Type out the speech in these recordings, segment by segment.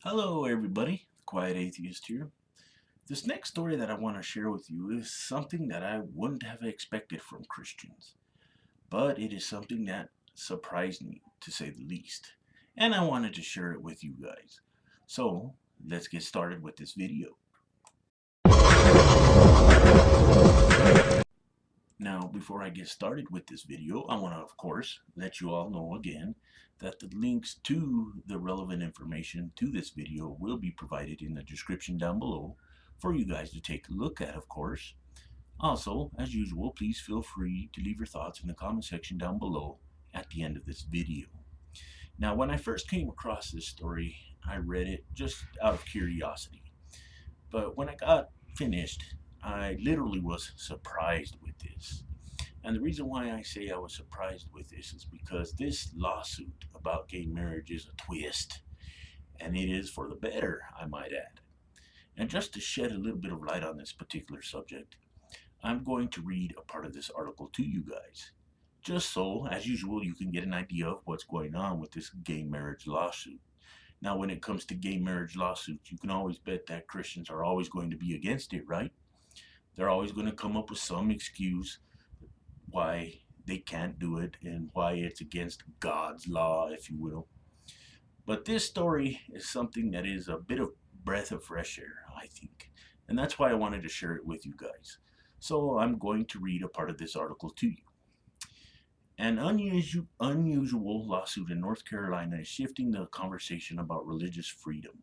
Hello everybody, Quiet Atheist here. This next story that I want to share with you is something that I wouldn't have expected from Christians, but it is something that surprised me, to say the least, and I wanted to share it with you guys. So, let's get started with this video. Now, before I get started with this video, I want to, of course, let you all know again that the links to the relevant information to this video will be provided in the description down below for you guys to take a look at, of course. Also, as usual, please feel free to leave your thoughts in the comment section down below at the end of this video. Now, when I first came across this story, I read it just out of curiosity. But when I got finished, I literally was surprised with this. And the reason why I say I was surprised with this is because this lawsuit about gay marriage is a twist. And it is for the better, I might add. And just to shed a little bit of light on this particular subject, I'm going to read a part of this article to you guys. Just so, as usual, you can get an idea of what's going on with this gay marriage lawsuit. Now, when it comes to gay marriage lawsuits, you can always bet that Christians are always going to be against it, right? They're always going to come up with some excuse why they can't do it and why it's against God's law, if you will. But this story is something that is a bit of breath of fresh air, I think. And that's why I wanted to share it with you guys. So I'm going to read a part of this article to you. An unusual lawsuit in North Carolina is shifting the conversation about religious freedom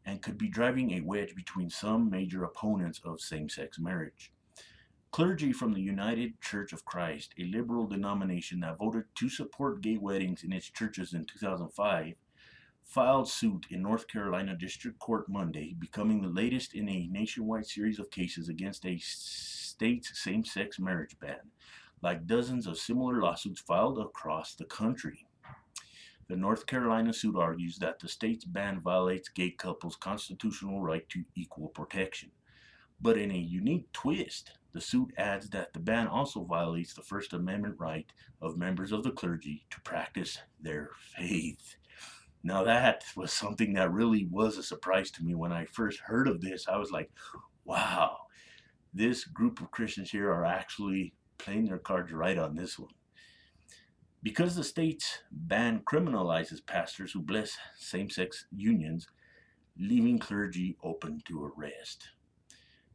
and could be driving a wedge between some major opponents of same-sex marriage. Clergy from the United Church of Christ, a liberal denomination that voted to support gay weddings in its churches in 2005, filed suit in North Carolina District Court Monday, becoming the latest in a nationwide series of cases against a state's same-sex marriage ban, like dozens of similar lawsuits filed across the country. The North Carolina suit argues that the state's ban violates gay couples' constitutional right to equal protection. But in a unique twist, the suit adds that the ban also violates the First Amendment right of members of the clergy to practice their faith. Now, that was something that really was a surprise to me when I first heard of this. I was like, wow, this group of Christians here are actually playing their cards right on this one. Because the state's ban criminalizes pastors who bless same-sex unions, leaving clergy open to arrest.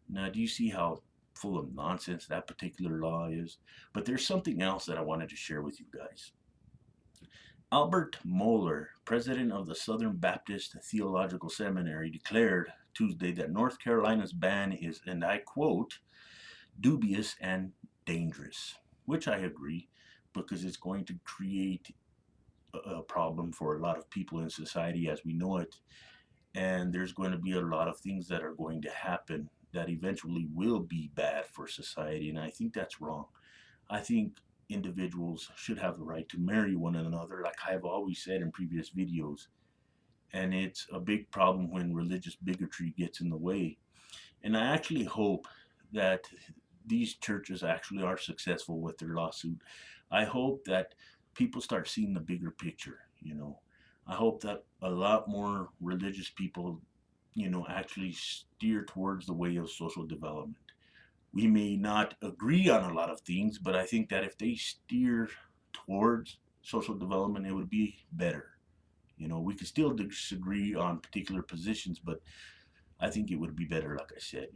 Now, do you see how full of nonsense that particular law is? But there's something else that I wanted to share with you guys. Albert Mohler, president of the Southern Baptist Theological Seminary, declared Tuesday that North Carolina's ban is, and I quote, dubious and dangerous, which I agree, because it's going to create a problem for a lot of people in society as we know it. And there's going to be a lot of things that are going to happen that eventually will be bad for society, and I think that's wrong. I think individuals should have the right to marry one another, like I've always said in previous videos, and it's a big problem when religious bigotry gets in the way. And I actually hope that these churches actually are successful with their lawsuit. I hope that people start seeing the bigger picture, you know. I hope that a lot more religious people, actually steer towards the way of social development. We may not agree on a lot of things, but I think that if they steer towards social development, it would be better. We could still disagree on particular positions, but I think it would be better, like I said.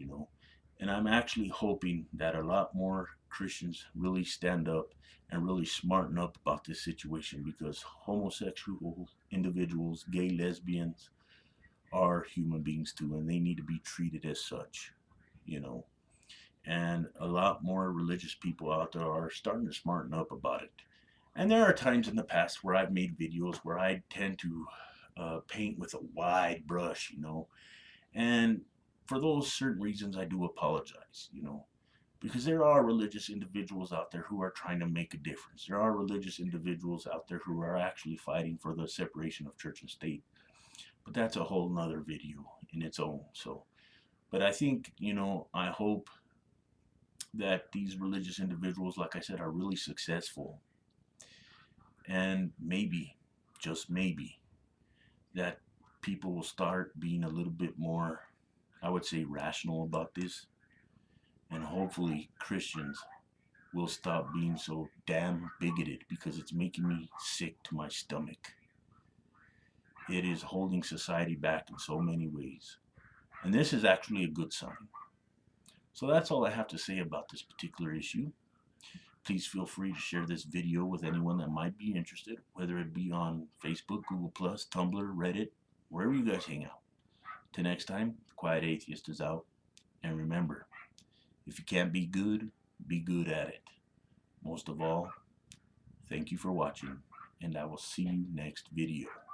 And I'm actually hoping that a lot more Christians really stand up and really smarten up about this situation, because homosexual individuals, gay, lesbians, are human beings too, and they need to be treated as such, you know. And a lot more religious people out there are starting to smarten up about it. And there are times in the past where I've made videos where I tend to paint with a wide brush. And for those certain reasons, I do apologize, because there are religious individuals out there who are trying to make a difference. There are religious individuals out there who are actually fighting for the separation of church and state. But that's a whole nother video in its own. But I think, I hope that these religious individuals, like I said, are really successful. And maybe, just maybe, that people will start being a little bit more, I would say, rational about this. And hopefully Christians will stop being so damn bigoted, because it's making me sick to my stomach. It is holding society back in so many ways. And this is actually a good sign. So that's all I have to say about this particular issue. Please feel free to share this video with anyone that might be interested, whether it be on Facebook, Google+, Tumblr, Reddit, wherever you guys hang out. Till next time, the Quiet Atheist is out. And remember, if you can't be good at it. Most of all, thank you for watching, and I will see you next video.